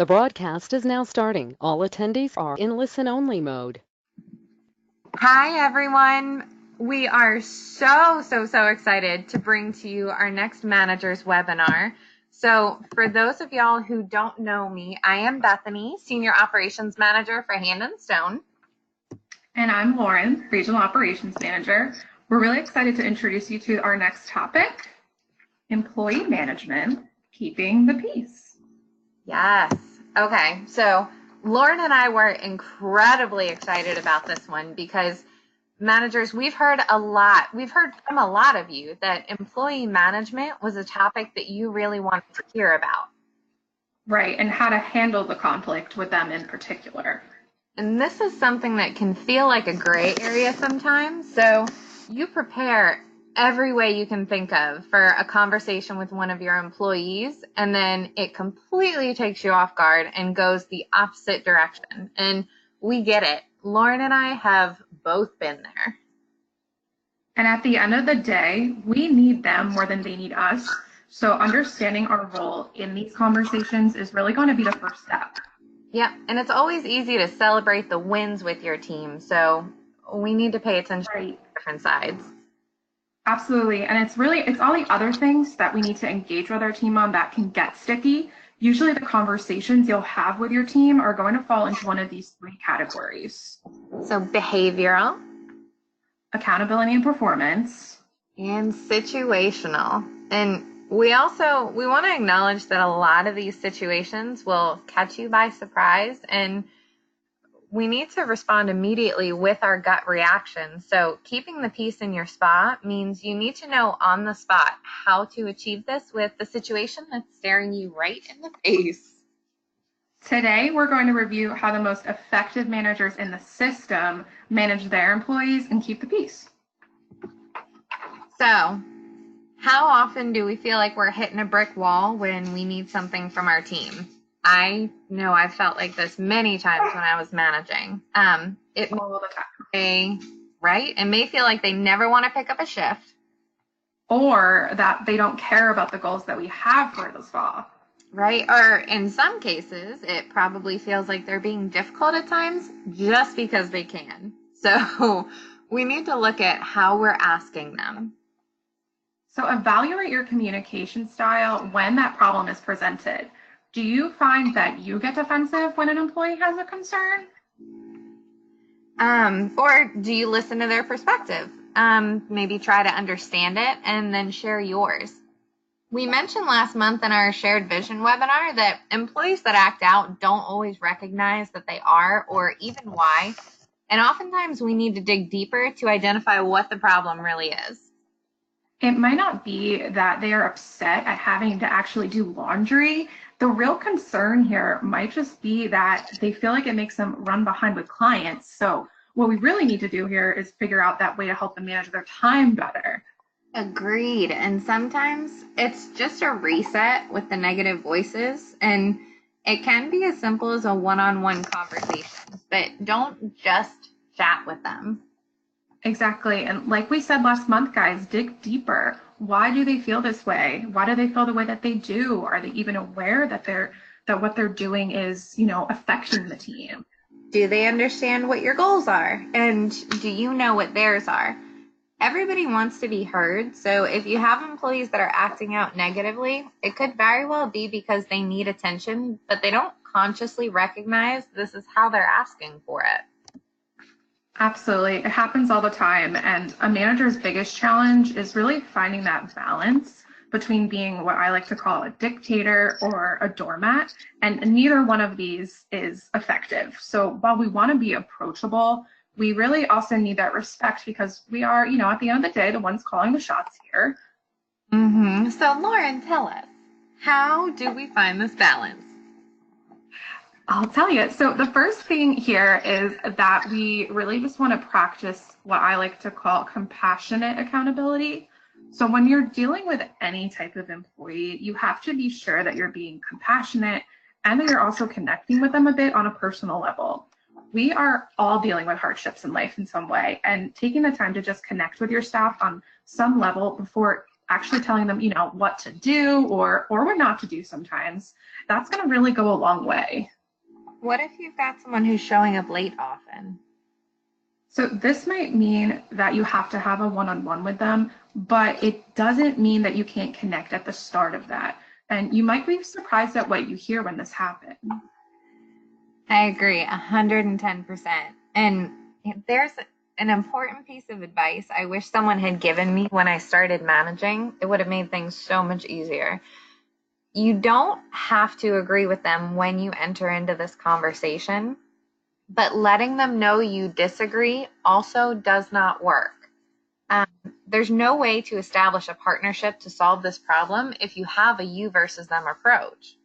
The broadcast is now starting. All attendees are in listen-only mode. Hi, everyone. We are so excited to bring to you our next manager's webinar. So for those of y'all who don't know me, I am Bethany, Senior Operations Manager for Hand and Stone. And I'm Lauren, Regional Operations Manager. We're really excited to introduce you to our next topic, employee management, keeping the peace. Yes. Okay. So Lauren and I were incredibly excited about this one because managers, we've heard from a lot of you that employee management was a topic that you really wanted to hear about. Right, and how to handle the conflict with them in particular. And this is something that can feel like a gray area sometimes. So you prepare every way you can think of for a conversation with one of your employees, and then it completely takes you off guard and goes the opposite direction. And we get it. Lauren and I have both been there. And at the end of the day, we need them more than they need us. So understanding our role in these conversations is really going to be the first step. Yep, and it's always easy to celebrate the wins with your team. So we need to pay attention to different sides. Absolutely, and it's all the other things that we need to engage with our team on that can get sticky. Usually the conversations you'll have with your team are going to fall into one of these three categories. So behavioral, accountability and performance, and situational. And we want to acknowledge that a lot of these situations will catch you by surprise, and we need to respond immediately with our gut reaction. So keeping the peace in your spot means you need to know on the spot how to achieve this with the situation that's staring you right in the face. Today, we're going to review how the most effective managers in the system manage their employees and keep the peace. So, how often do we feel like we're hitting a brick wall when we need something from our team? I know I've felt like this many times when I was managing. It all the time. Right? It may feel like they never want to pick up a shift. Or that they don't care about the goals that we have for this fall. Right? Or in some cases, it probably feels like they're being difficult at times just because they can. So we need to look at how we're asking them. So evaluate your communication style when that problem is presented. Do you find that you get defensive when an employee has a concern? Or do you listen to their perspective? Maybe try to understand it and then share yours. We mentioned last month in our shared vision webinar that employees that act out don't always recognize that they are or even why. And oftentimes we need to dig deeper to identify what the problem really is. It might not be that they are upset at having to actually do laundry. The real concern here might just be that they feel like it makes them run behind with clients. So what we really need to do here is figure out that way to help them manage their time better. Agreed. And sometimes it's just a reset with the negative voices, and it can be as simple as a one-on-one conversation, but don't just chat with them. Exactly. And like we said last month, guys, dig deeper. Why do they feel this way? Why do they feel the way that they do? Are they even aware that what they're doing is, affecting the team? Do they understand what your goals are? And do you know what theirs are? Everybody wants to be heard. So if you have employees that are acting out negatively, it could very well be because they need attention, but they don't consciously recognize this is how they're asking for it. Absolutely. It happens all the time. And a manager's biggest challenge is really finding that balance between being what I like to call a dictator or a doormat. And neither one of these is effective. So while we want to be approachable, we really also need that respect because we are, at the end of the day, the ones calling the shots here. Mm-hmm. So Lauren, tell us, how do we find this balance? I'll tell you. So the first thing here is that we really just want to practice what I like to call compassionate accountability. So when you're dealing with any type of employee, you have to be sure that you're being compassionate and that you're also connecting with them a bit on a personal level. We are all dealing with hardships in life in some way, and taking the time to just connect with your staff on some level before actually telling them, what to do or what not to do sometimes, that's going to really go a long way. What if you've got someone who's showing up late often? So this might mean that you have to have a one-on-one with them, but it doesn't mean that you can't connect at the start of that. And you might be surprised at what you hear when this happens. I agree 110%. And there's an important piece of advice I wish someone had given me when I started managing. It would have made things so much easier. You don't have to agree with them when you enter into this conversation, but letting them know you disagree also does not work. There's no way to establish a partnership to solve this problem if you have a you versus them approach.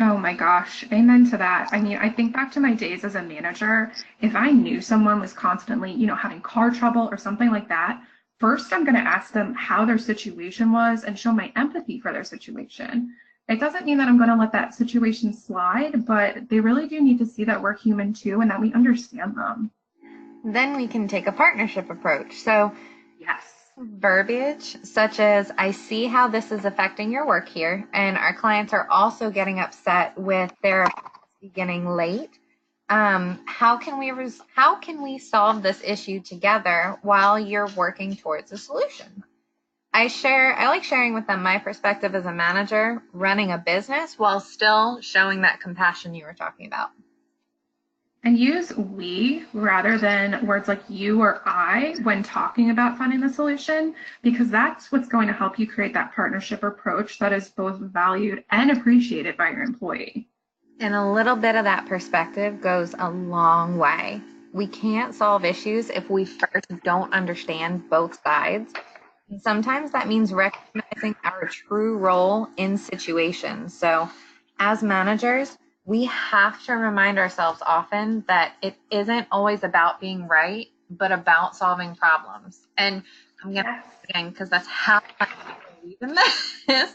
Oh my gosh, amen to that. I mean, I think back to my days as a manager. If I knew someone was constantly, having car trouble or something like that, first I'm going to ask them how their situation was and show my empathy for their situation. It doesn't mean that I'm going to let that situation slide, but they really do need to see that we're human too and that we understand them. Then we can take a partnership approach. So, Yes. verbiage such as, I see how this is affecting your work here, and our clients are also getting upset with their beginning late. How can we solve this issue together while you're working towards a solution? I like sharing with them my perspective as a manager running a business while still showing that compassion you were talking about. And use we rather than words like you or I when talking about finding the solution, because that's what's going to help you create that partnership approach that is both valued and appreciated by your employee. And a little bit of that perspective goes a long way. We can't solve issues if we first don't understand both sides. And sometimes that means recognizing our true role in situations. So as managers, we have to remind ourselves often that it isn't always about being right, but about solving problems. And I'm going to again, because that's how I believe in this.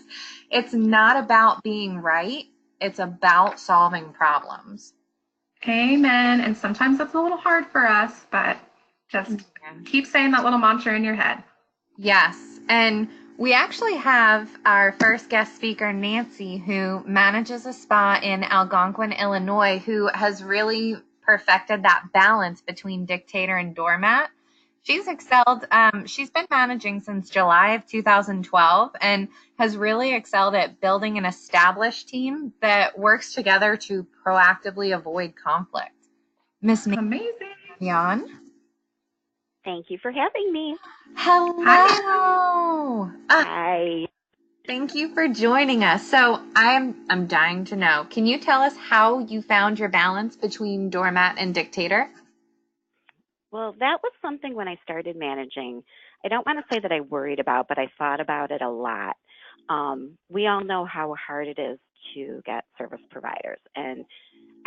It's not about being right. It's about solving problems. Amen. And sometimes that's a little hard for us, but just keep saying that little mantra in your head. Yes. And we actually have our first guest speaker, Nancy, who manages a spa in Algonquin, Illinois, who has really perfected that balance between dictator and doormat. She's excelled. She's been managing since July of 2012 and has really excelled at building an established team that works together to proactively avoid conflict. Miss Amazing. Jan. Thank you for having me. Hello. Hi. Thank you for joining us. So I'm dying to know. Can you tell us how you found your balance between doormat and dictator? Well, that was something when I started managing. I don't want to say that I worried about, but I thought about it a lot. We all know how hard it is to get service providers, and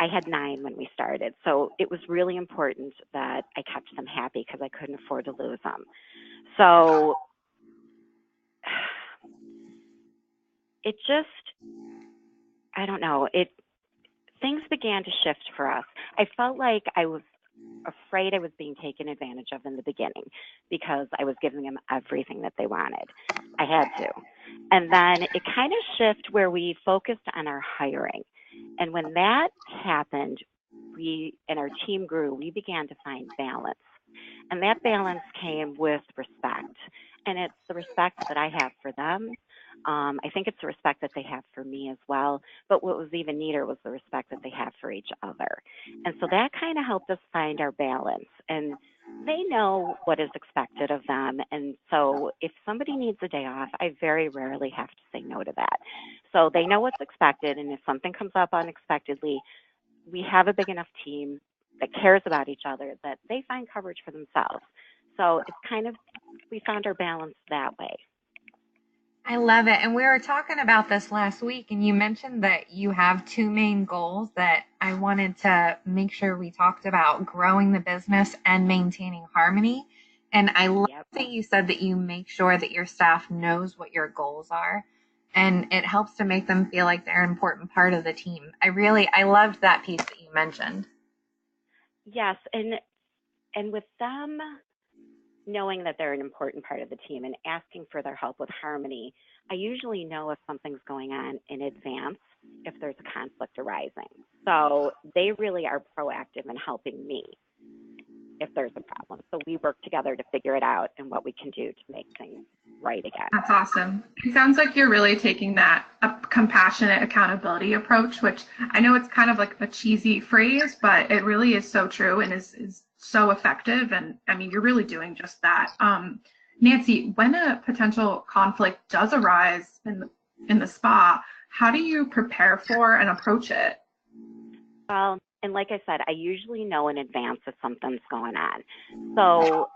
I had 9 when we started. So it was really important that I kept them happy because I couldn't afford to lose them. So it just, I don't know, things began to shift for us. I felt like I was afraid I was being taken advantage of in the beginning because I was giving them everything that they wanted. I had to. And then it kind of shifted where we focused on our hiring. And when that happened, and our team grew, we began to find balance. And that balance came with respect. And it's the respect that I have for them. I think it's the respect that they have for me as well. But what was even neater was the respect that they have for each other. And so that kind of helped us find our balance. And they know what is expected of them. And so if somebody needs a day off, I very rarely have to say no to that. So they know what's expected. And if something comes up unexpectedly, we have a big enough team that cares about each other that they find coverage for themselves. So it's kind of, we found our balance that way. I love it. And we were talking about this last week, and you mentioned that you have 2 main goals that I wanted to make sure we talked about: growing the business and maintaining harmony. And I love that you said that you make sure that your staff knows what your goals are, and it helps to make them feel like they're an important part of the team. I loved that piece that you mentioned. Yes. And with them knowing that they're an important part of the team and asking for their help with harmony, I usually know if something's going on in advance, if there's a conflict arising. So they really are proactive in helping me if there's a problem. So we work together to figure it out and what we can do to make things right again. That's awesome. It sounds like you're really taking that compassionate accountability approach, which I know it's kind of like a cheesy phrase, but it really is so true and is so effective. And I mean, you're really doing just that. Nancy, when a potential conflict does arise in the spa, how do you prepare for and approach it? Well, and like I said, I usually know in advance if something's going on. So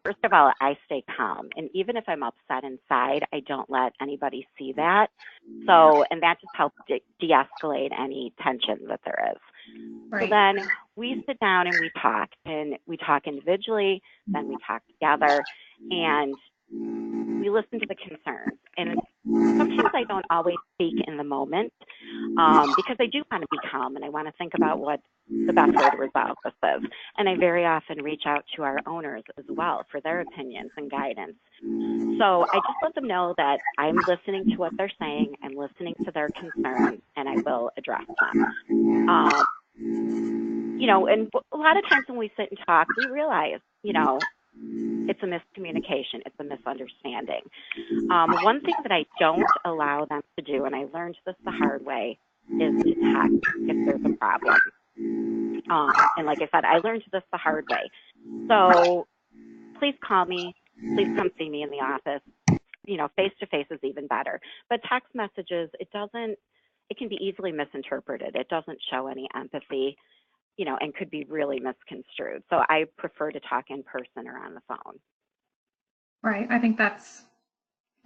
first of all, I stay calm. And even if I'm upset inside, I don't let anybody see that. So, and that just helps de-escalate any tension that there is. Right. So then we sit down and we talk individually, then we talk together, and we listen to the concerns. And sometimes I don't always speak in the moment because I do want to be calm and I want to think about what the best way to resolve this is. And I very often reach out to our owners as well for their opinions and guidance. So I just let them know that I'm listening to what they're saying, I'm listening to their concerns, and I will address them. You know, and a lot of times when we sit and talk, we realize, you know, it's a miscommunication, it's a misunderstanding. One thing that I don't allow them to do, and I learned this the hard way, is to text if there's a problem. And like I said, I learned this the hard way. So please call me, please come see me in the office. You know, face-to-face is even better. But text messages, it can be easily misinterpreted. It doesn't show any empathy, you know, and could be really misconstrued. So I prefer to talk in person or on the phone. Right. I think that's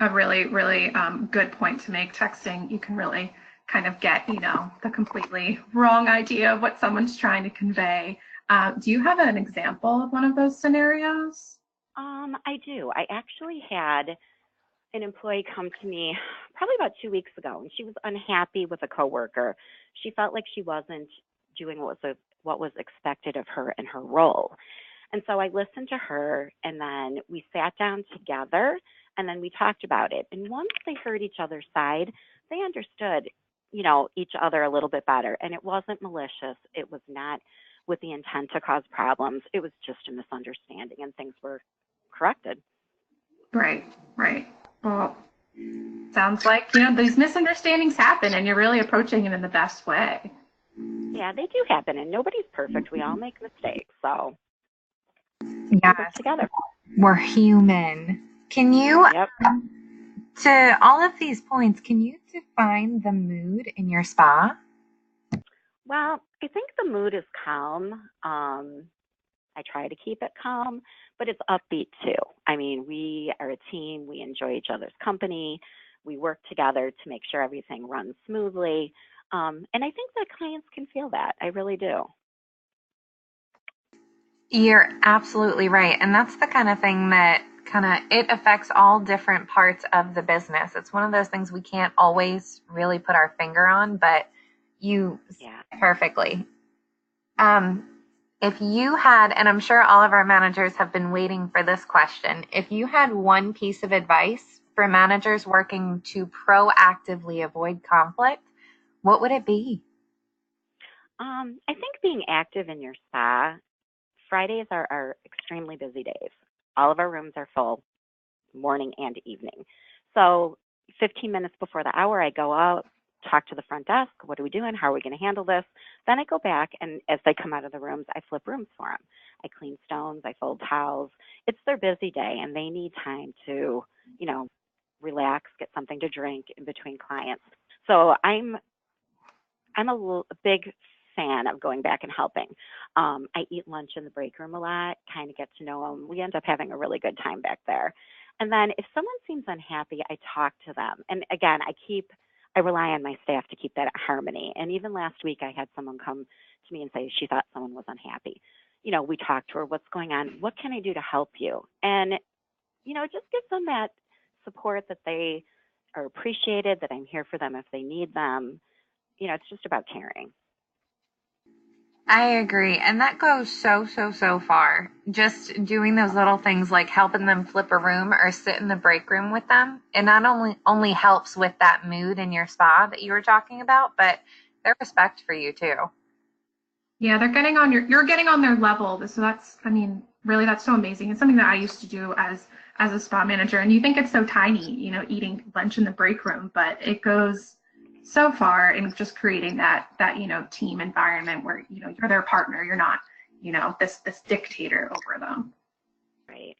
a really, really good point to make. Texting, you can really kind of get, you know, the completely wrong idea of what someone's trying to convey. Do you have an example of one of those scenarios? I do. I actually had an employee come to me probably about 2 weeks ago, and she was unhappy with a coworker. She felt like she wasn't doing what was expected of her in her role. And so I listened to her, and then we sat down together, and then we talked about it. And once they heard each other's side, they understood, you know, each other a little bit better. And it wasn't malicious. It was not with the intent to cause problems. It was just a misunderstanding, and things were corrected. Right, right. Well, sounds like, you know, these misunderstandings happen, and you're really approaching it in the best way. Yeah, they do happen, and nobody's perfect. We all make mistakes, so yeah, together. We're human. Can you, to all of these points, can you define the mood in your spa? Well, I think the mood is calm. I try to keep it calm, but it's upbeat too. I mean, we are a team. We enjoy each other's company. We work together to make sure everything runs smoothly. And I think that clients can feel that. I really do. You're absolutely right. And that's the kind of thing that it affects all different parts of the business. It's one of those things we can't always really put our finger on, but you perfectly. If you had, and I'm sure all of our managers have been waiting for this question, if you had one piece of advice for managers working to proactively avoid conflict, what would it be? I think being active in your spa, Fridays are extremely busy days. All of our rooms are full, morning and evening. So 15 minutes before the hour, I go out, talk to the front desk. What are we doing? How are we going to handle this? Then I go back, and as they come out of the rooms, I flip rooms for them. I clean stones. I fold towels. It's their busy day, and they need time to, you know, relax, get something to drink in between clients. So I'm a big fan of going back and helping. I eat lunch in the break room a lot, kind of get to know them. We end up having a really good time back there. And then if someone seems unhappy, I talk to them. And again, I rely on my staff to keep that harmony. And even last week, I had someone come to me and say she thought someone was unhappy. You know, we talked to her, what's going on? What can I do to help you? And, you know, it just gives them that support that they are appreciated, that I'm here for them if they need them. You know, it's just about caring. I agree. And that goes so far. Just doing those little things like helping them flip a room or sit in the break room with them. It not only helps with that mood in your spa that you were talking about, but their respect for you too. Yeah, they're getting on you're getting on their level. So that's, I mean, really, that's so amazing. It's something that I used to do as a spa manager. And you think it's so tiny, you know, eating lunch in the break room, but it goes so far in just creating that, you know, team environment where, you know, you're their partner. You're not, you know, this dictator over them. Right.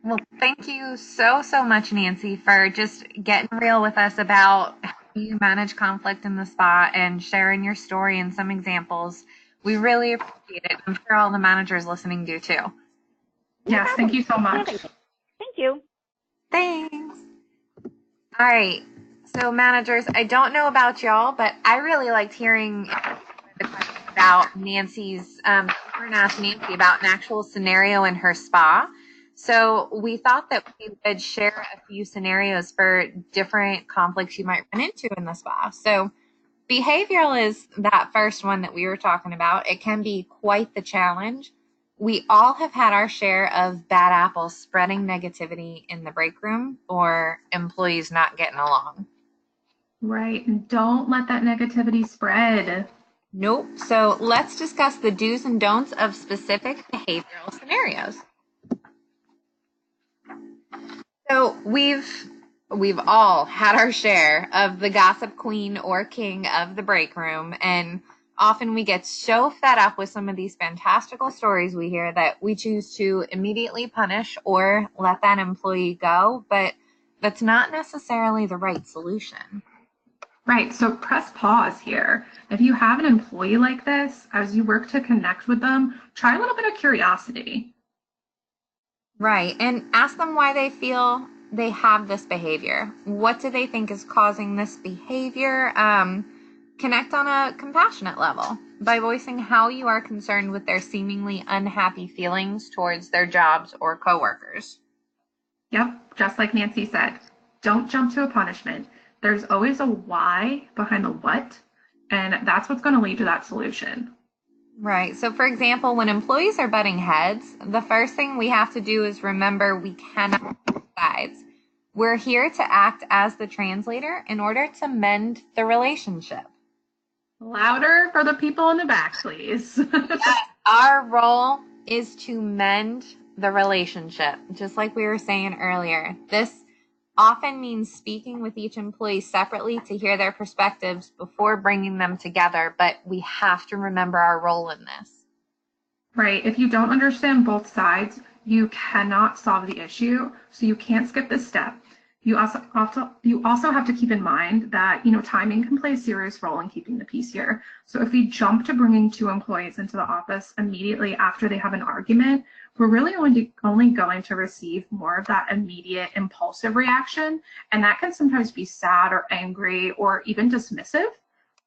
Well, thank you so much, Nancy, for just getting real with us about how you manage conflict in the spa and sharing your story and some examples. We really appreciate it. I'm sure all the managers listening do too. Yes, thank you so much. Thank you. Thanks. All right. So, managers, I don't know about y'all, but I really liked hearing the question about Nancy's, asked Nancy about an actual scenario in her spa. So we thought that we would share a few scenarios for different conflicts you might run into in the spa. So behavioral is that first one that we were talking about. It can be quite the challenge. We all have had our share of bad apples spreading negativity in the break room or employees not getting along. Right. And don't let that negativity spread. Nope. So let's discuss the do's and don'ts of specific behavioral scenarios. So we've all had our share of the gossip queen or king of the break room, and often we get so fed up with some of these fantastical stories we hear that we choose to immediately punish or let that employee go, but that's not necessarily the right solution. Right. So press pause here. If you have an employee like this, as you work to connect with them, try a little bit of curiosity. Right. And ask them why they feel they have this behavior. What do they think is causing this behavior? Connect on a compassionate level by voicing how you are concerned with their seemingly unhappy feelings towards their jobs or coworkers. Yep. Just like Nancy said, don't jump to a punishment. There's always a why behind the what, and that's what's going to lead to that solution. Right. So, for example, when employees are butting heads, the first thing we have to do is remember we cannot pick sides. We're here to act as the translator in order to mend the relationship. Louder for the people in the back, please. Yes, our role is to mend the relationship, just like we were saying earlier. This often means speaking with each employee separately to hear their perspectives before bringing them together, but we have to remember our role in this. Right. If you don't understand both sides, you cannot solve the issue. So you can't skip this step. You also have to keep in mind that, you know, timing can play a serious role in keeping the peace here. So if we jump to bringing two employees into the office immediately after they have an argument, we're really only going to receive more of that immediate impulsive reaction. And that can sometimes be sad or angry or even dismissive.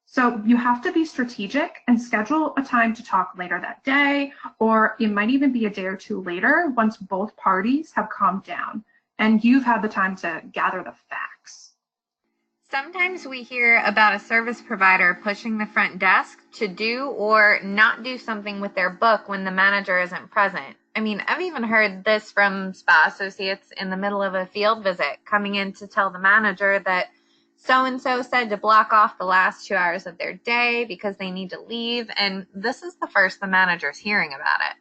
So you have to be strategic and schedule a time to talk later that day, or it might even be a day or two later once both parties have calmed down and you've had the time to gather the facts. Sometimes we hear about a service provider pushing the front desk to do or not do something with their book when the manager isn't present. I mean, I've even heard this from spa associates in the middle of a field visit coming in to tell the manager that so-and-so said to block off the last 2 hours of their day because they need to leave. And this is the first the manager's hearing about it.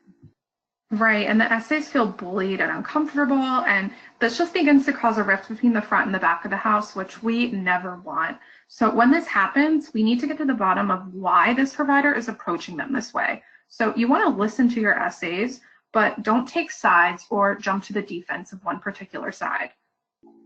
Right, and the essays feel bullied and uncomfortable, and this just begins to cause a rift between the front and the back of the house, which we never want. So when this happens, we need to get to the bottom of why this provider is approaching them this way. So you want to listen to your essays, but don't take sides or jump to the defense of one particular side.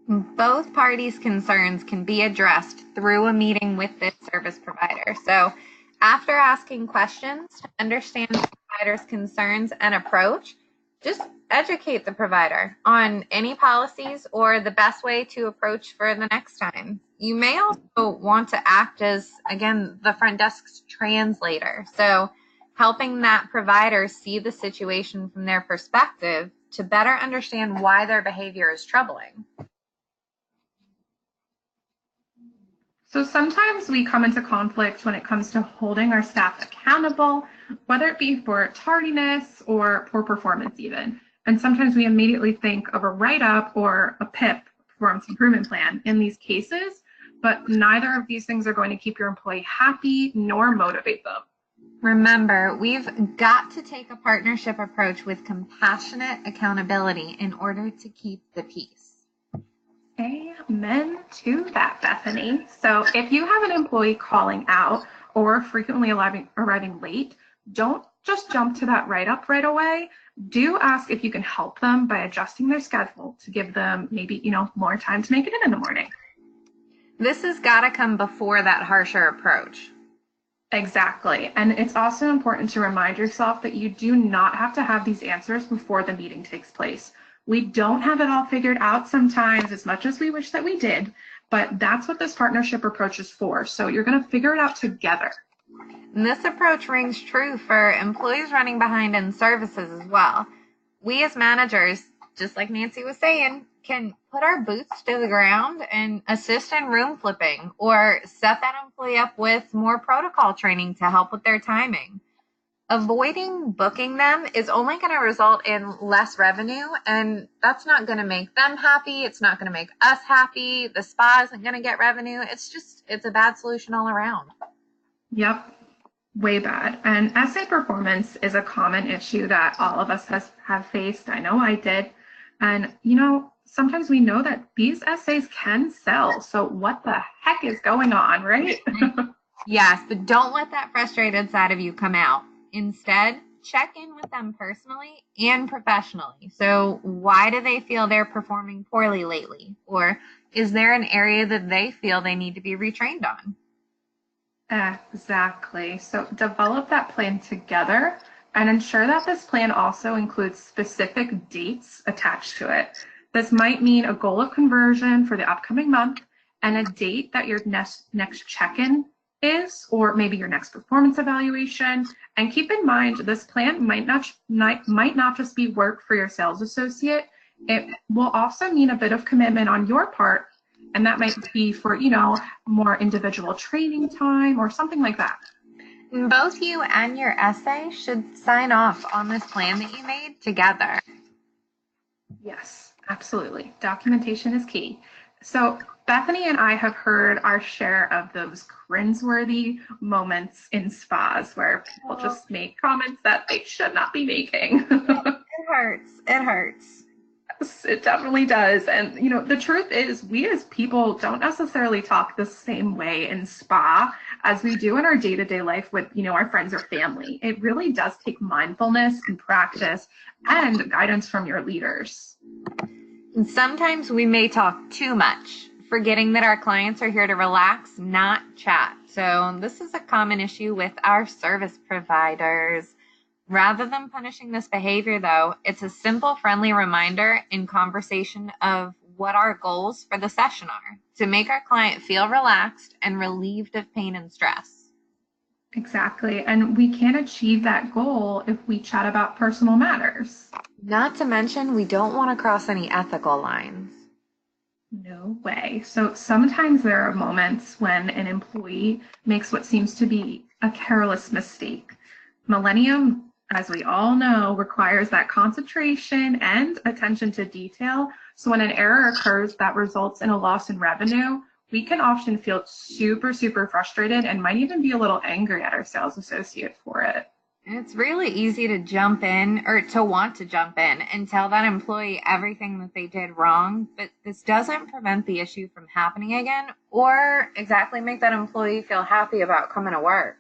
Both parties' concerns can be addressed through a meeting with this service provider. So after asking questions to understand the provider's concerns and approach, just educate the provider on any policies or the best way to approach for the next time. You may also want to act as, again, the front desk's translator. So helping that provider see the situation from their perspective to better understand why their behavior is troubling. So sometimes we come into conflict when it comes to holding our staff accountable, whether it be for tardiness or poor performance even. And sometimes we immediately think of a write-up or a PIP, performance improvement plan, in these cases, but neither of these things are going to keep your employee happy nor motivate them. Remember, we've got to take a partnership approach with compassionate accountability in order to keep the peace. Amen to that, Bethany. So if you have an employee calling out or frequently arriving late, don't just jump to that write-up right away. Do ask if you can help them by adjusting their schedule to give them maybe, more time to make it in the morning. This has got to come before that harsher approach. Exactly. And it's also important to remind yourself that you do not have to have these answers before the meeting takes place. We don't have it all figured out sometimes, as much as we wish that we did, but that's what this partnership approach is for. So you're going to figure it out together. And this approach rings true for employees running behind in services as well. We as managers, just like Nancy was saying, can put our boots to the ground and assist in room flipping or set that employee up with more protocol training to help with their timing. Avoiding booking them is only going to result in less revenue, and that's not going to make them happy. It's not going to make us happy. The spa isn't going to get revenue. It's a bad solution all around. Yep, way bad. And essay performance is a common issue that all of us have faced. I know I did. And, sometimes we know that these essays can sell. So what the heck is going on, right? Yes, but don't let that frustrated side of you come out. Instead, check in with them personally and professionally. So why do they feel they're performing poorly lately? Or is there an area that they feel they need to be retrained on? Exactly. So develop that plan together and ensure that this plan also includes specific dates attached to it. This might mean a goal of conversion for the upcoming month and a date that your next check-in is, or maybe your next performance evaluation. And keep in mind, this plan might not just be work for your sales associate. It will also mean a bit of commitment on your part, and that might be for, more individual training time or something like that. Both you and your essay should sign off on this plan that you made together. Yes, absolutely. Documentation is key. So Bethany and I have heard our share of those cringeworthy moments in spas where people just make comments that they should not be making. It hurts. It hurts. Yes, it definitely does. And, the truth is we as people don't necessarily talk the same way in spa as we do in our day-to-day life with, our friends or family. It really does take mindfulness and practice and guidance from your leaders. And sometimes we may talk too much, forgetting that our clients are here to relax, not chat. So this is a common issue with our service providers. Rather than punishing this behavior, though, it's a simple, friendly reminder in conversation of what our goals for the session are to make our client feel relaxed and relieved of pain and stress. Exactly. And we can't achieve that goal if we chat about personal matters. Not to mention, we don't want to cross any ethical lines. No way. So sometimes there are moments when an employee makes what seems to be a careless mistake. Millennium, as we all know, requires that concentration and attention to detail. So when an error occurs that results in a loss in revenue, we can often feel super, super frustrated and might even be a little angry at our sales associate for it. It's really easy to jump in or to want to jump in and tell that employee everything that they did wrong, but this doesn't prevent the issue from happening again or exactly make that employee feel happy about coming to work.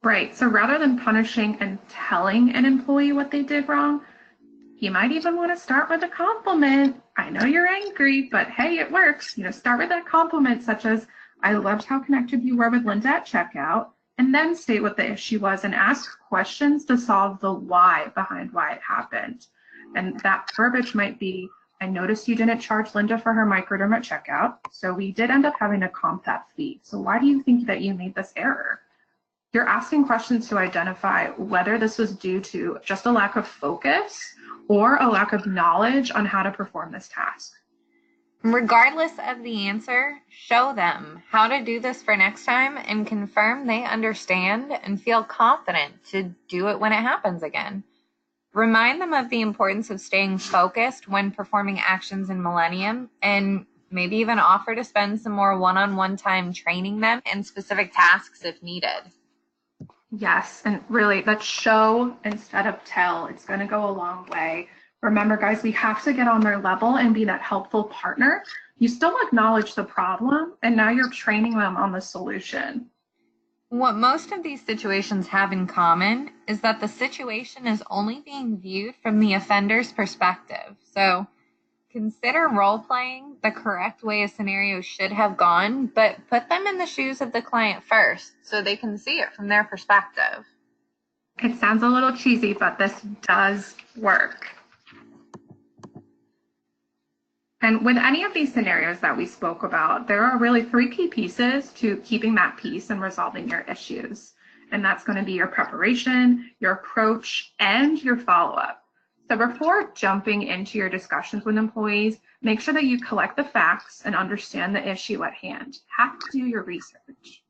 Right. So rather than punishing and telling an employee what they did wrong, you might even want to start with a compliment. I know you're angry, but hey, it works. Start with that compliment such as, I loved how connected you were with Linda at checkout, and then state what the issue was and ask questions to solve the why behind why it happened. And that verbiage might be, I noticed you didn't charge Linda for her microderm at checkout, so we did end up having to comp that fee. So why do you think that you made this error? You're asking questions to identify whether this was due to just a lack of focus or a lack of knowledge on how to perform this task. Regardless of the answer, show them how to do this for next time and confirm they understand and feel confident to do it when it happens again. Remind them of the importance of staying focused when performing actions in Millennium, and maybe even offer to spend some more one-on-one time training them in specific tasks if needed. Yes, and really, that show instead of tell. It's going to go a long way. Remember, guys, we have to get on their level and be that helpful partner. You still acknowledge the problem, and now you're training them on the solution. What most of these situations have in common is that the situation is only being viewed from the offender's perspective. So consider role-playing the correct way a scenario should have gone, but put them in the shoes of the client first so they can see it from their perspective. It sounds a little cheesy, but this does work. And with any of these scenarios that we spoke about, there are really 3 key pieces to keeping that peace and resolving your issues. And that's going to be your preparation, your approach, and your follow-up. So before jumping into your discussions with employees, make sure that you collect the facts and understand the issue at hand. Have to do your research.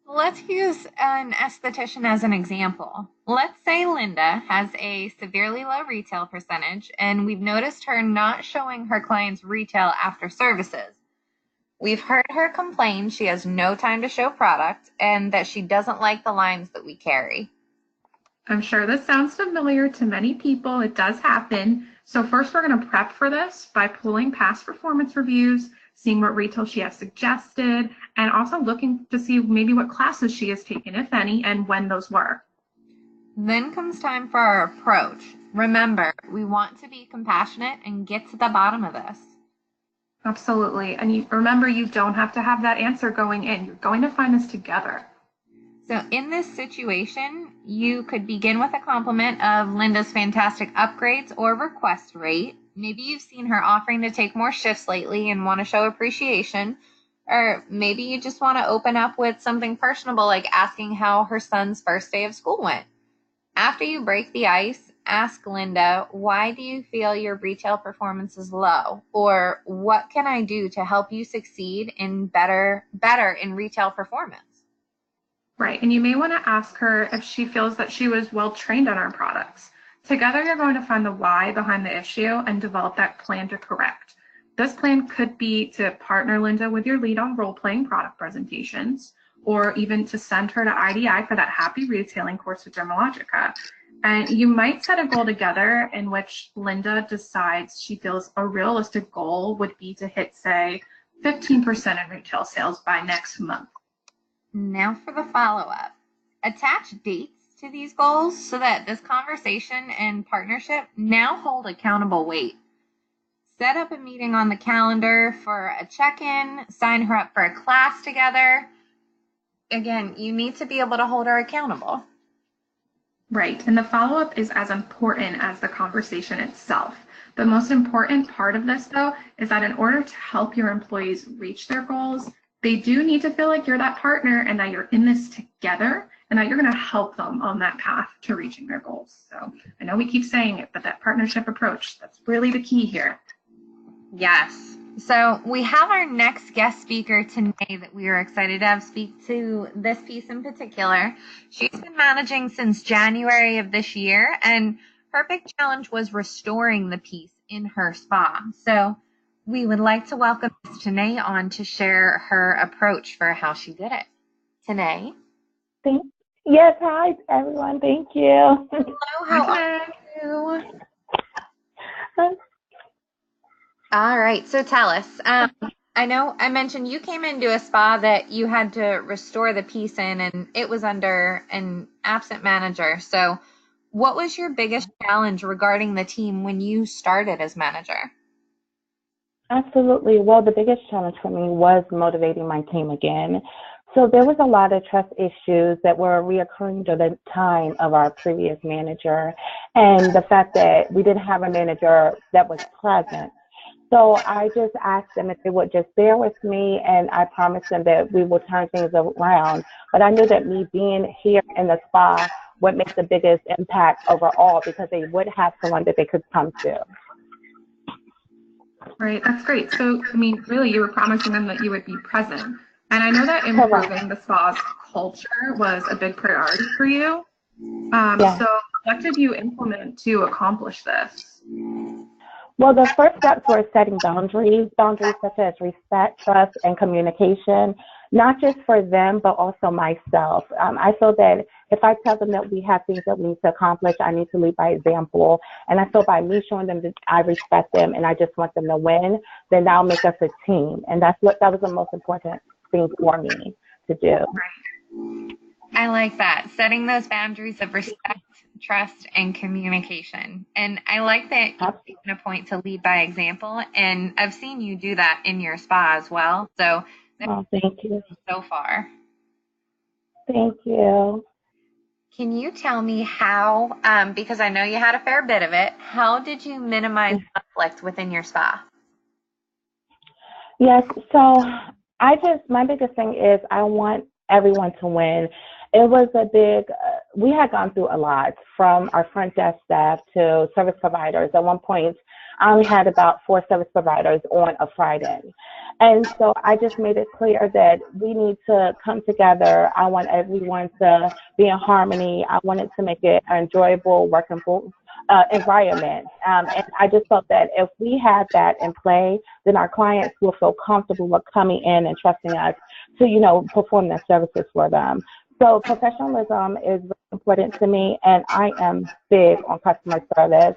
Let's use an esthetician as an example. Let's say Linda has a severely low retail percentage, and we've noticed her not showing her clients retail after services. We've heard her complain she has no time to show product and that she doesn't like the lines that we carry. I'm sure this sounds familiar to many people. It does happen. So first, we're going to prep for this by pulling past performance reviews, seeing what retail she has suggested, and also looking to see maybe what classes she has taken, if any, and when those were. Then comes time for our approach. Remember, we want to be compassionate and get to the bottom of this. Absolutely. And remember, you don't have to have that answer going in. You're going to find this together. So in this situation, you could begin with a compliment of Linda's fantastic upgrades or request rate. Maybe you've seen her offering to take more shifts lately and want to show appreciation. Or maybe you just want to open up with something personable, like asking how her son's first day of school went. After you break the ice, ask Linda, why do you feel your retail performance is low? Or what can I do to help you succeed in better in retail performance? Right. And you may want to ask her if she feels that she was well trained on our products. Together, you're going to find the why behind the issue and develop that plan to correct. This plan could be to partner Linda with your lead on role-playing product presentations, or even to send her to IDI for that happy retailing course with Dermalogica. And you might set a goal together in which Linda decides she feels a realistic goal would be to hit, say, 15% in retail sales by next month. Now for the follow-up. Attach dates to these goals so that this conversation and partnership now hold accountable weight. Set up a meeting on the calendar for a check-in, sign her up for a class together. Again, you need to be able to hold her accountable. Right, and the follow-up is as important as the conversation itself. The most important part of this, though, is that in order to help your employees reach their goals, they do need to feel like you're that partner and that you're in this together and that you're going to help them on that path to reaching their goals. So I know we keep saying it, but that partnership approach, that's really the key here. Yes. So we have our next guest speaker today that we are excited to have speak to this piece in particular. She's been managing since January of this year, and her big challenge was restoring the piece in her spa. So we would like to welcome Ms. Tanae on to share her approach for how she did it. Tanae? Yes, hi everyone. Thank you. Hello, how are you? All right, so tell us. I know I mentioned you came into a spa that you had to restore the piece in, and it was under an absent manager. So what was your biggest challenge regarding the team when you started as manager? Absolutely. Well, the biggest challenge for me was motivating my team again. So there was a lot of trust issues that were reoccurring during the time of our previous manager, and the fact that we didn't have a manager that was present. So I just asked them if they would just bear with me, and I promised them that we will turn things around. But I knew that me being here in the spa would make the biggest impact overall, because they would have someone that they could come to. Right, that's great. So, I mean, really, you were promising them that you would be present. And I know that Correct. improving the spa's culture was a big priority for you. Yeah. So, what did you implement to accomplish this? Well, the first steps were setting boundaries such as respect, trust, and communication, not just for them, but also myself. I feel that if I tell them that we have things that we need to accomplish, I need to lead by example. And I feel by me showing them that I respect them and I just want them to win, then that'll make us a team. And that was the most important thing for me to do. I like that. Setting those boundaries of respect, trust, and communication. And I like that you're making a point to lead by example. And I've seen you do that in your spa as well. So Oh, thank you. so far. Thank you. Can you tell me how, because I know you had a fair bit of it, how did you minimize conflict within your spa? Yes, so my biggest thing is I want everyone to win. It was a big, we had gone through a lot from our front desk staff to service providers. At one point, I only had about 4 service providers on a Friday. And so I just made it clear that we need to come together. I want everyone to be in harmony. I wanted to make it an enjoyable, workable environment. And I just felt that if we had that in play, then our clients will feel comfortable with coming in and trusting us to, perform their services for them. So professionalism is very important to me, and I am big on customer service.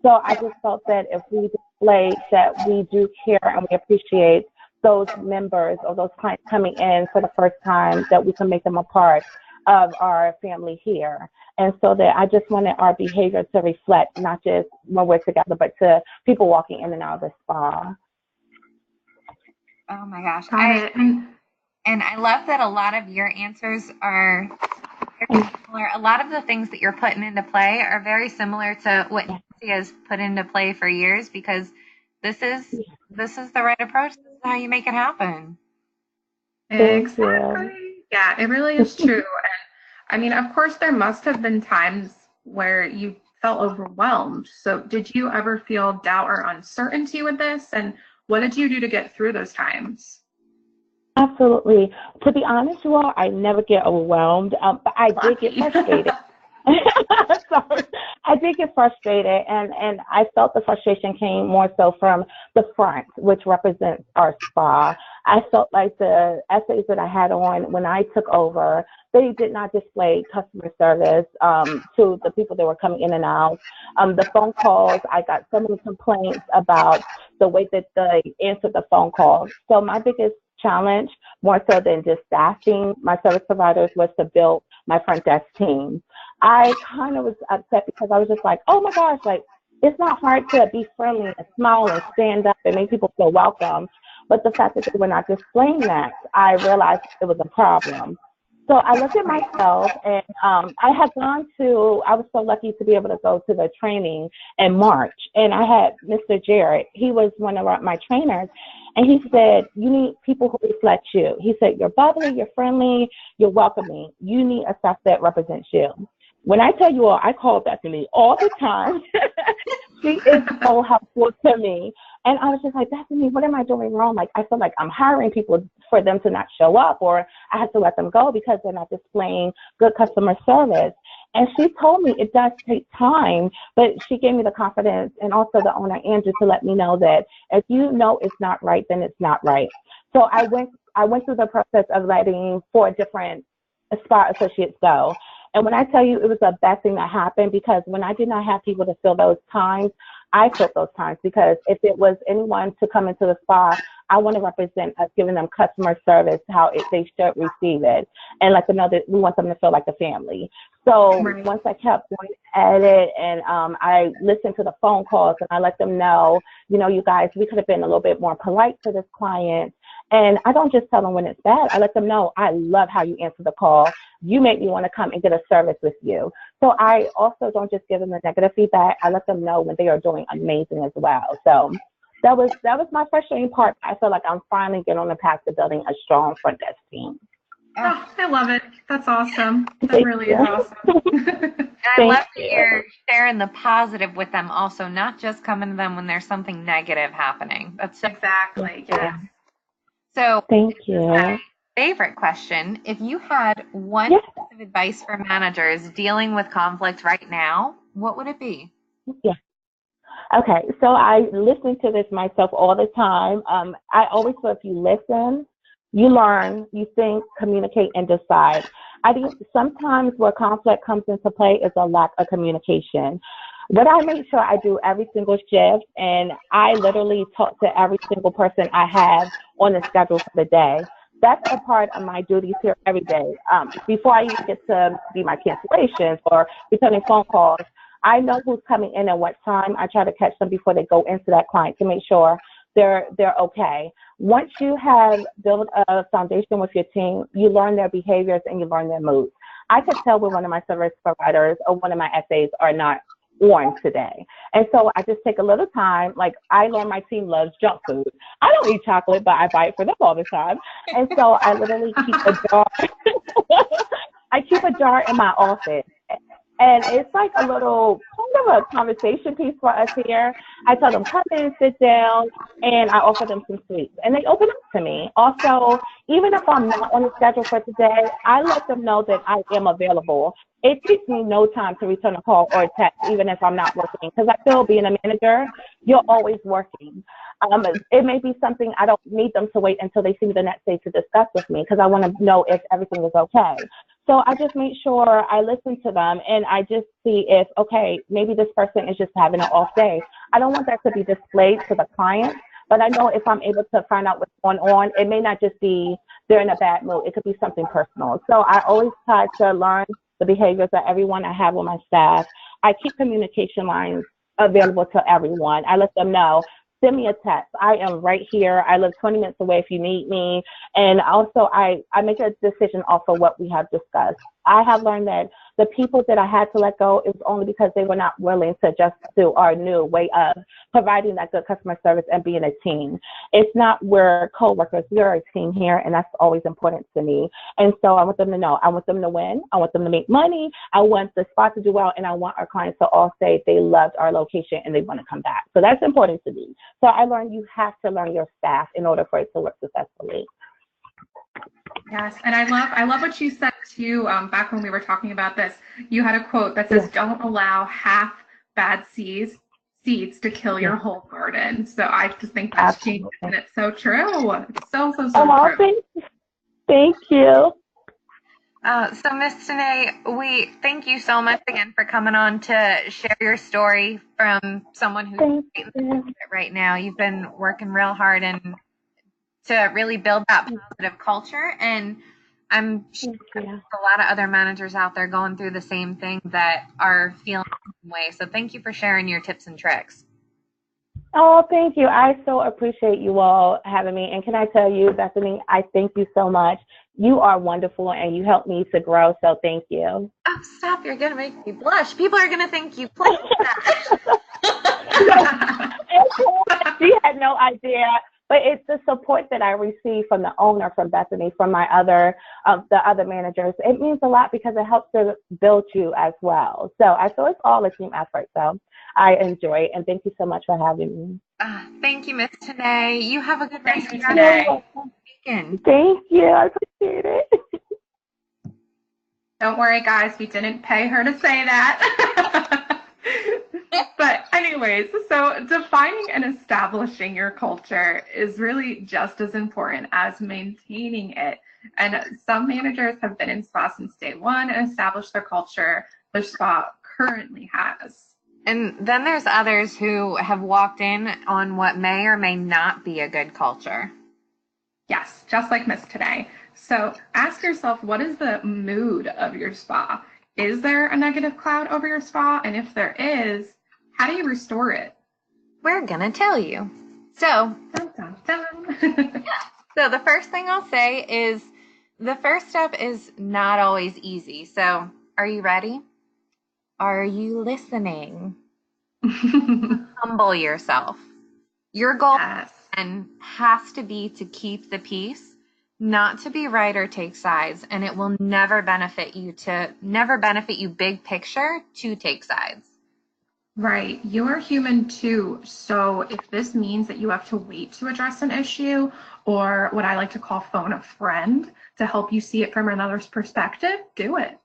So I just felt that if we display that we do care and we appreciate those members or those clients coming in for the first time, that we can make them a part of our family here. And so that I just wanted our behavior to reflect not just when we're together, but to people walking in and out of the spa. Oh my gosh. Got it. And I love that a lot of your answers are very similar. A lot of the things that you're putting into play are very similar to what Nancy has put into play for years, because this is the right approach. This is how you make it happen. Exactly. Yeah, it really is true. And I mean, of course, there must have been times where you felt overwhelmed. So did you ever feel doubt or uncertainty with this? And what did you do to get through those times? Absolutely. To be honest, you all, I never get overwhelmed, but I did get frustrated. Sorry. I did get frustrated, and I felt the frustration came more so from the front, which represents our spa. I felt like the essays that I had on when I took over, they did not display customer service to the people that were coming in and out. The phone calls, I got so many complaints about the way that they answered the phone calls. So my biggest challenge, more so than just staffing my service providers, was to build my front desk team. I kind of was upset because I was just like, oh my gosh, like, it's not hard to be friendly and smile and stand up and make people feel welcome. But the fact that they were not displaying that, I realized it was a problem. So I looked at myself, and I was so lucky to be able to go to the training in March. And I had Mr. Jarrett, he was one of my trainers, and he said, you need people who reflect you. He said, you're bubbly, you're friendly, you're welcoming. You need a staff that represents you. When I tell you all, I call Bethany all the time. She is so helpful to me. And I was just like, Bethany, what am I doing wrong? Like, I feel like I'm hiring people for them to not show up, or I have to let them go because they're not displaying good customer service. And she told me it does take time, but she gave me the confidence, and also the owner, Andrew, to let me know that if you know it's not right, then it's not right. So I went through the process of letting 4 different spa associates go. And when I tell you, it was the best thing that happened, because when I did not have people to fill those times, I filled those times, because if it was anyone to come into the spa, I want to represent us giving them customer service, how they should receive it, and let them know that we want them to feel like a family. So once I kept going at it, and I listened to the phone calls, and I let them know, you guys, we could have been a little bit more polite to this client. And I don't just tell them when it's bad. I let them know, I love how you answer the call. You make me want to come and get a service with you. So I also don't just give them the negative feedback. I let them know when they are doing amazing as well. So that was my frustrating part. I feel like I'm finally getting on the path to building a strong front desk team. Oh, I love it. That's awesome. That really is awesome. And I love Thank that you. you're sharing the positive with them also, not just coming to them when there's something negative happening. That's so Exactly. Yeah. Yes. so. Thank This is my you. favorite question. If you had one Yes. piece of advice for managers dealing with conflict right now, what would it be? Yeah. Okay. So I listen to this myself all the time. I always feel if you listen, you learn, you think, communicate, and decide. I think sometimes where conflict comes into play is a lack of communication. What I make sure I do every single shift, and I literally talk to every single person I have on the schedule for the day. That's a part of my duties here every day. Before I even get to be my cancellations or returning phone calls, I know who's coming in at what time. I try to catch them before they go into that client to make sure they're okay. Once you have built a foundation with your team, you learn their behaviors and you learn their moods. I could tell when one of my service providers or one of my SAs are not on today. And so I just take a little time. Like I learned my team loves junk food. I don't eat chocolate, but I buy it for them all the time. And so I literally keep a jar. I keep a jar in my office. And it's like a little kind of a conversation piece for us here. I tell them, come in, sit down, and I offer them some sweets. And they open up to me. Also, even if I'm not on the schedule for today, I let them know that I am available. It takes me no time to return a call or a text, even if I'm not working, because I feel being a manager, you're always working. It may be something I don't need them to wait until they see me the next day to discuss with me, because I want to know if everything is okay. So I just make sure I listen to them and I just see if, okay, maybe this person is just having an off day. I don't want that to be displayed to the client, but I know if I'm able to find out what's going on, it may not just be they're in a bad mood. It could be something personal. So I always try to learn the behaviors of everyone I have on my staff. I keep communication lines available to everyone. I let them know, send me a text. I am right here. I live 20 minutes away if you need me. And also, I make a decision off of what we have discussed. I have learned that the people that I had to let go, it was only because they were not willing to adjust to our new way of providing that good customer service and being a team. It's not we're coworkers, we're a team here, and that's always important to me. And so I want them to know, I want them to win, I want them to make money, I want the spot to do well, and I want our clients to all say they loved our location and they want to come back. So that's important to me. So I learned you have to learn your staff in order for it to work successfully. Yes, and I love what you said too. Back when we were talking about this, you had a quote that says, "Don't allow half bad seeds to kill your whole garden." So I just think that's genius, and it's so true. It's so true. Thank you. So Miss Danae, we thank you so much again for coming on to share your story from someone who's right now. You've been working real hard and to really build that positive culture, and I'm sure there's a lot of other managers out there going through the same thing that are feeling the same way. So thank you for sharing your tips and tricks. Oh, thank you. I so appreciate you all having me. And can I tell you, Bethany, I thank you so much. You are wonderful and you helped me to grow. So thank you. Oh, stop. You're going to make me blush. People are going to think you played that. She had no idea. But it's the support that I receive from the owner, from Bethany, from my the other managers. It means a lot because it helps to build you as well. So I feel it's all a team effort. So I enjoy it. And thank you so much for having me. Thank you, Miss Danae. You have a good rest of your day. Thank you. I appreciate it. Don't worry, guys. We didn't pay her to say that. But anyways, so defining and establishing your culture is really just as important as maintaining it. And some managers have been in spa since day one and established their culture the spa currently has. And then there's others who have walked in on what may or may not be a good culture. Yes, just like Miss Today. So ask yourself, what is the mood of your spa? Is there a negative cloud over your spa? And if there is, how do you restore it? We're going to tell you. So, dun, dun, dun. So the first thing I'll say is the first step is not always easy. So are you ready? Are you listening? Humble yourself. Your goal has to be to keep the peace, not to be right or take sides, and it will never benefit you big picture to take sides. Right. You're human too. So if this means that you have to wait to address an issue, or what I like to call phone a friend to help you see it from another's perspective, do it.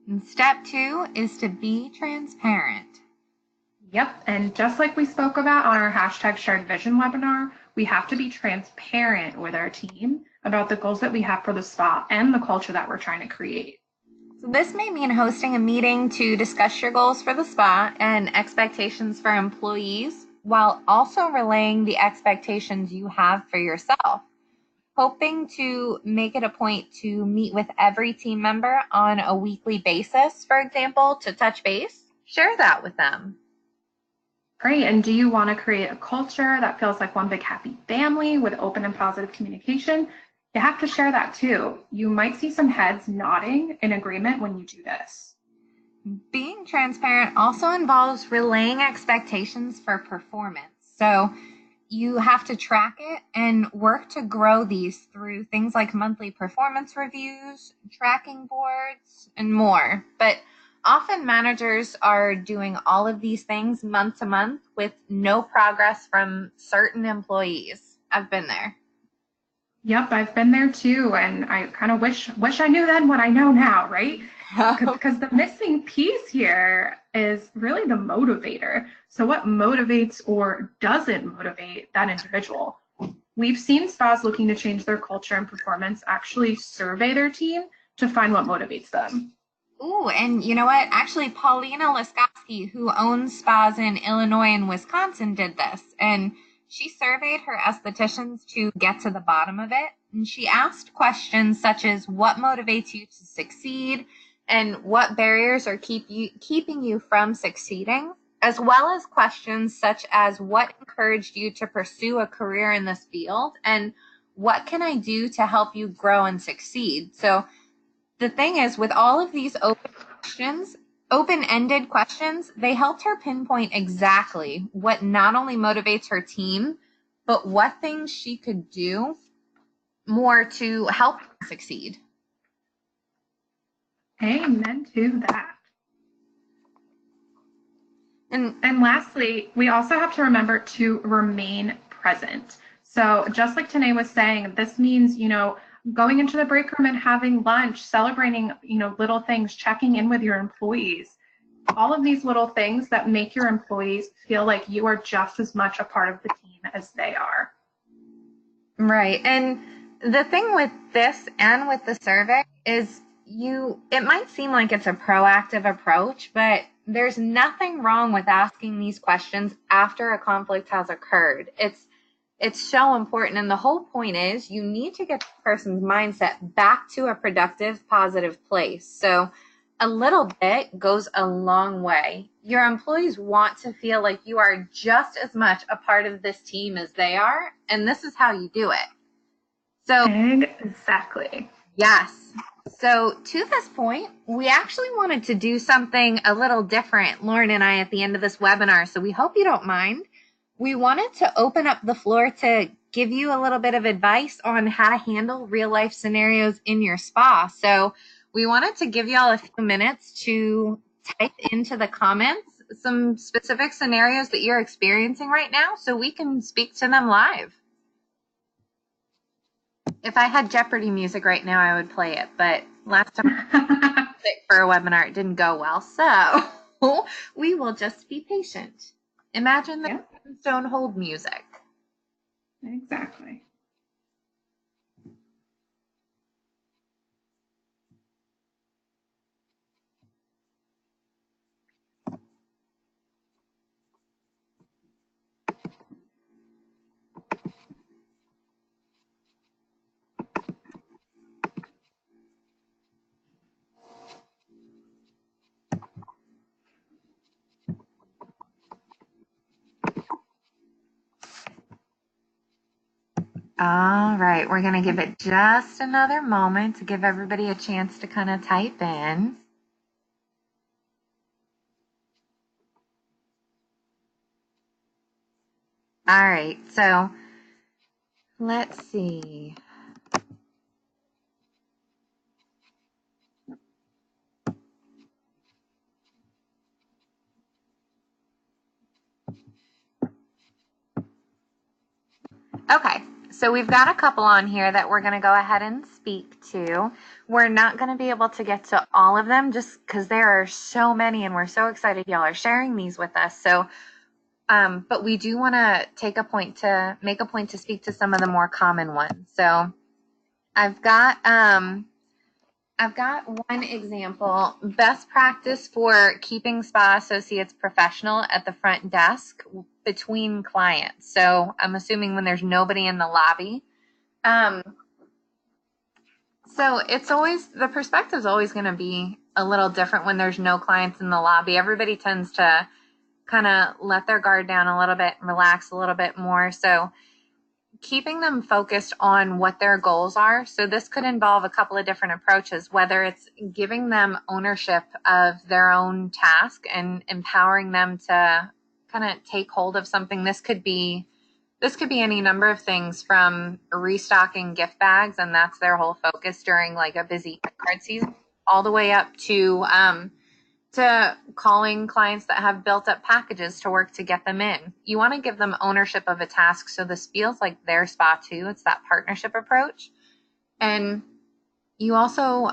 And step 2 is to be transparent. Yep. And just like we spoke about on our hashtag shared vision webinar, we have to be transparent with our team about the goals that we have for the spa and the culture that we're trying to create. So this may mean hosting a meeting to discuss your goals for the spa and expectations for employees, while also relaying the expectations you have for yourself. Hoping to make it a point to meet with every team member on a weekly basis, for example, to touch base. Share that with them. Great. And do you want to create a culture that feels like one big happy family with open and positive communication? You have to share that too. You might see some heads nodding in agreement when you do this. Being transparent also involves relaying expectations for performance. So you have to track it and work to grow these through things like monthly performance reviews, tracking boards, and more. But often managers are doing all of these things month to month with no progress from certain employees. I've been there. Yep, I've been there too, and I kind of wish I knew then what I know now, right? Because the missing piece here is really the motivator. So what motivates or doesn't motivate that individual? We've seen spas looking to change their culture and performance actually survey their team to find what motivates them. Ooh, and you know what? Actually, Paulina Laskowski, who owns spas in Illinois and Wisconsin, did this. And she surveyed her estheticians to get to the bottom of it. And she asked questions such as what motivates you to succeed and what barriers are keeping you from succeeding, as well as questions such as what encouraged you to pursue a career in this field and what can I do to help you grow and succeed. So the thing is, with all of these open-ended questions, they helped her pinpoint exactly what not only motivates her team, but what things she could do more to help succeed. Amen to that. And lastly, we also have to remember to remain present. So just like Tanae was saying, this means, going into the break room and having lunch, celebrating, little things, checking in with your employees, all of these little things that make your employees feel like you are just as much a part of the team as they are. Right. And the thing with this and with the survey is it might seem like it's a proactive approach, but there's nothing wrong with asking these questions after a conflict has occurred. It's so important. And the whole point is you need to get the person's mindset back to a productive, positive place. So a little bit goes a long way. Your employees want to feel like you are just as much a part of this team as they are. And this is how you do it. So exactly. Yes. So to this point, we actually wanted to do something a little different, Lauren and I, at the end of this webinar. So we hope you don't mind. We wanted to open up the floor to give you a little bit of advice on how to handle real life scenarios in your spa. So we wanted to give you all a few minutes to type into the comments some specific scenarios that you're experiencing right now so we can speak to them live. If I had Jeopardy music right now, I would play it, but last time for a webinar, it didn't go well. So we will just be patient. Imagine the Stone Hold music. Exactly. All right, we're going to give it just another moment to give everybody a chance to kind of type in. All right, so let's see. So we've got a couple on here that we're going to go ahead and speak to. We're not going to be able to get to all of them just because there are so many and we're so excited y'all are sharing these with us. So, but we do want to make a point to speak to some of the more common ones. So I've got one example. Best practice for keeping spa associates professional at the front desk between clients. So I'm assuming when there's nobody in the lobby. So it's always, the perspective is always going to be a little different when there's no clients in the lobby. Everybody tends to kind of let their guard down a little bit and relax a little bit more. So keeping them focused on what their goals are. So this could involve a couple of different approaches, whether it's giving them ownership of their own task and empowering them to kind of take hold of something. This could be any number of things, from restocking gift bags, and that's their whole focus during like a busy card season, all the way up to calling clients that have built up packages to work to get them in. You want to give them ownership of a task so this feels like their spa too. It's that partnership approach. And you also,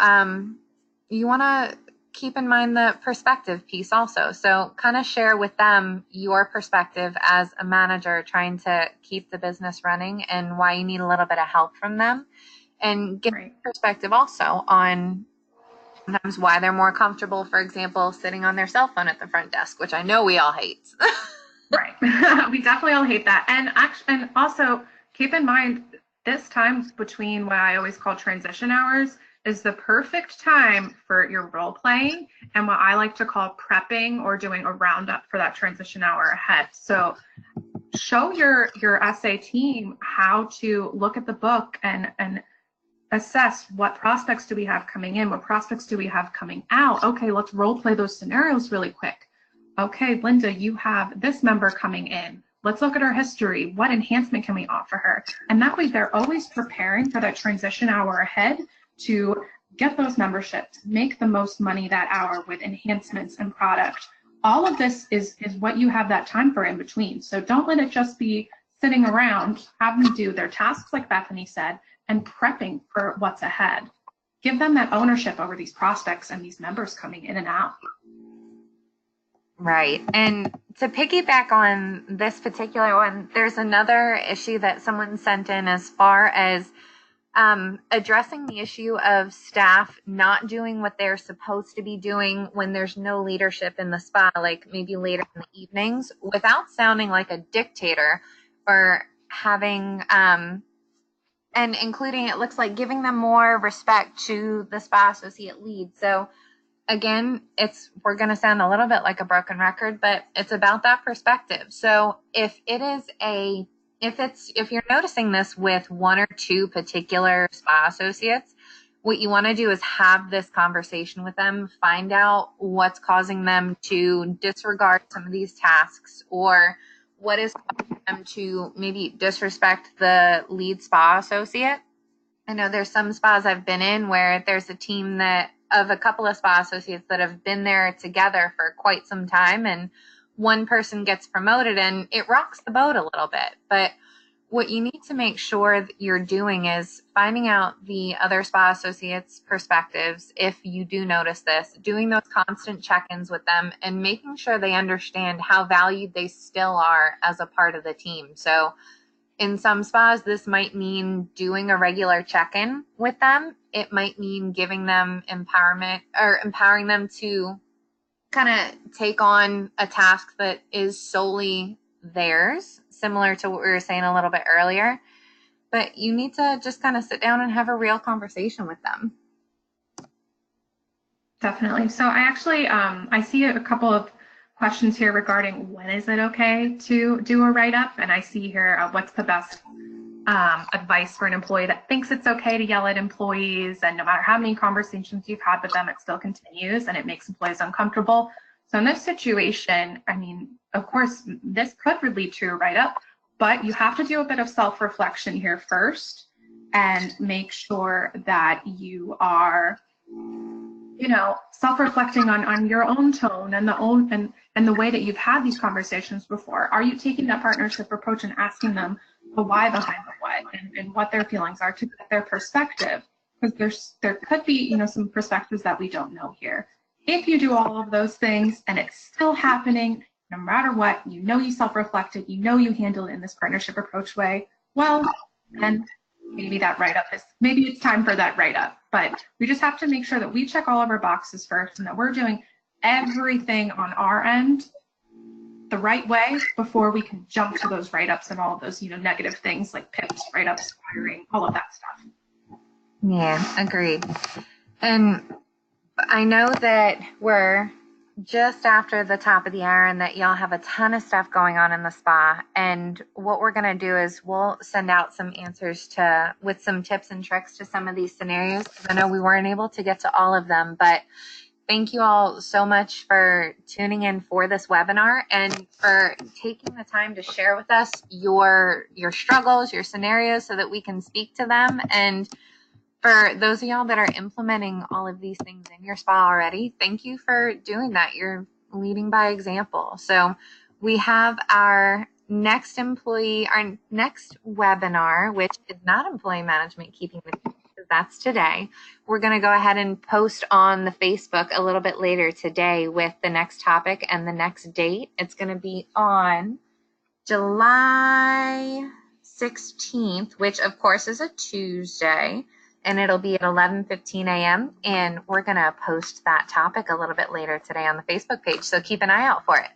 you want to keep in mind the perspective piece also. So kind of share with them your perspective as a manager trying to keep the business running and why you need a little bit of help from them, and give perspective also on sometimes why they're more comfortable, for example, sitting on their cell phone at the front desk, which I know we all hate. Right. We definitely all hate that. And also keep in mind, this time between what I always call transition hours is the perfect time for your role playing and what I like to call prepping or doing a roundup for that transition hour ahead. So show your SA team how to look at the book and assess what prospects do we have coming in, what prospects do we have coming out. Okay, let's role play those scenarios really quick. Okay, Linda, you have this member coming in. Let's look at her history. What enhancement can we offer her? And that way they're always preparing for that transition hour ahead to get those memberships, make the most money that hour with enhancements and product. All of this is what you have that time for in between. So don't let it just be sitting around. Have them do their tasks, like Bethany said, and prepping for what's ahead. Give them that ownership over these prospects and these members coming in and out. Right. And to piggyback on this particular one, there's another issue that someone sent in as far as addressing the issue of staff not doing what they're supposed to be doing when there's no leadership in the spa, like maybe later in the evenings, without sounding like a dictator, or having and including, it looks like, giving them more respect to the spa associate lead. So again, we're going to sound a little bit like a broken record, but it's about that perspective. So if you're noticing this with one or two particular spa associates, what you want to do is have this conversation with them, find out what's causing them to disregard some of these tasks, or what is causing them to maybe disrespect the lead spa associate. I know there's some spas I've been in where there's a team of a couple of spa associates that have been there together for quite some time, and one person gets promoted and it rocks the boat a little bit. But what you need to make sure that you're doing is finding out the other spa associates' perspectives. If you do notice this, doing those constant check-ins with them and making sure they understand how valued they still are as a part of the team. So in some spas, this might mean doing a regular check-in with them. It might mean giving them empowerment or empowering them to kind of take on a task that is solely theirs, similar to what we were saying a little bit earlier. But you need to just kind of sit down and have a real conversation with them. Definitely. So I actually, I see a couple of questions here regarding when is it okay to do a write-up, and I see here what's the best advice for an employee that thinks it's okay to yell at employees, and no matter how many conversations you've had with them, it still continues and it makes employees uncomfortable. So in this situation, I mean, of course, this could lead to a write-up, but you have to do a bit of self-reflection here first and make sure that you are, you know, self-reflecting on your own tone and the way that you've had these conversations before. Are you taking that partnership approach and asking them the why behind the what and what their feelings are to get their perspective. Because there could be, you know, some perspectives that we don't know here. If you do all of those things and it's still happening, no matter what, you know you self-reflected, you know you handled it in this partnership approach way, well, then maybe that write-up maybe it's time for that write-up. But we just have to make sure that we check all of our boxes first and that we're doing everything on our end the right way before we can jump to those write-ups and all of those, you know, negative things like PIPs, write-ups, firing, all of that stuff. Yeah, agreed. And I know that we're just after the top of the hour and that y'all have a ton of stuff going on in the spa. And what we're going to do is we'll send out some answers with some tips and tricks to some of these scenarios, because I know we weren't able to get to all of them. But thank you all so much for tuning in for this webinar and for taking the time to share with us your struggles, your scenarios, so that we can speak to them. And for those of y'all that are implementing all of these things in your spa already, thank you for doing that. You're leading by example. So we have our next webinar, which is not employee management keeping the peace, because that's today. We're going to go ahead and post on the Facebook a little bit later today with the next topic and the next date. It's going to be on July 16th, which of course is a Tuesday. And it'll be at 11:15 a.m. And we're going to post that topic a little bit later today on the Facebook page. So keep an eye out for it.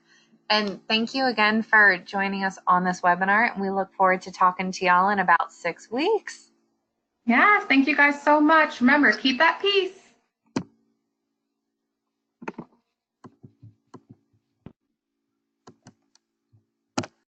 And thank you again for joining us on this webinar. And we look forward to talking to y'all in about 6 weeks. Yes, thank you guys so much. Remember, keep that peace.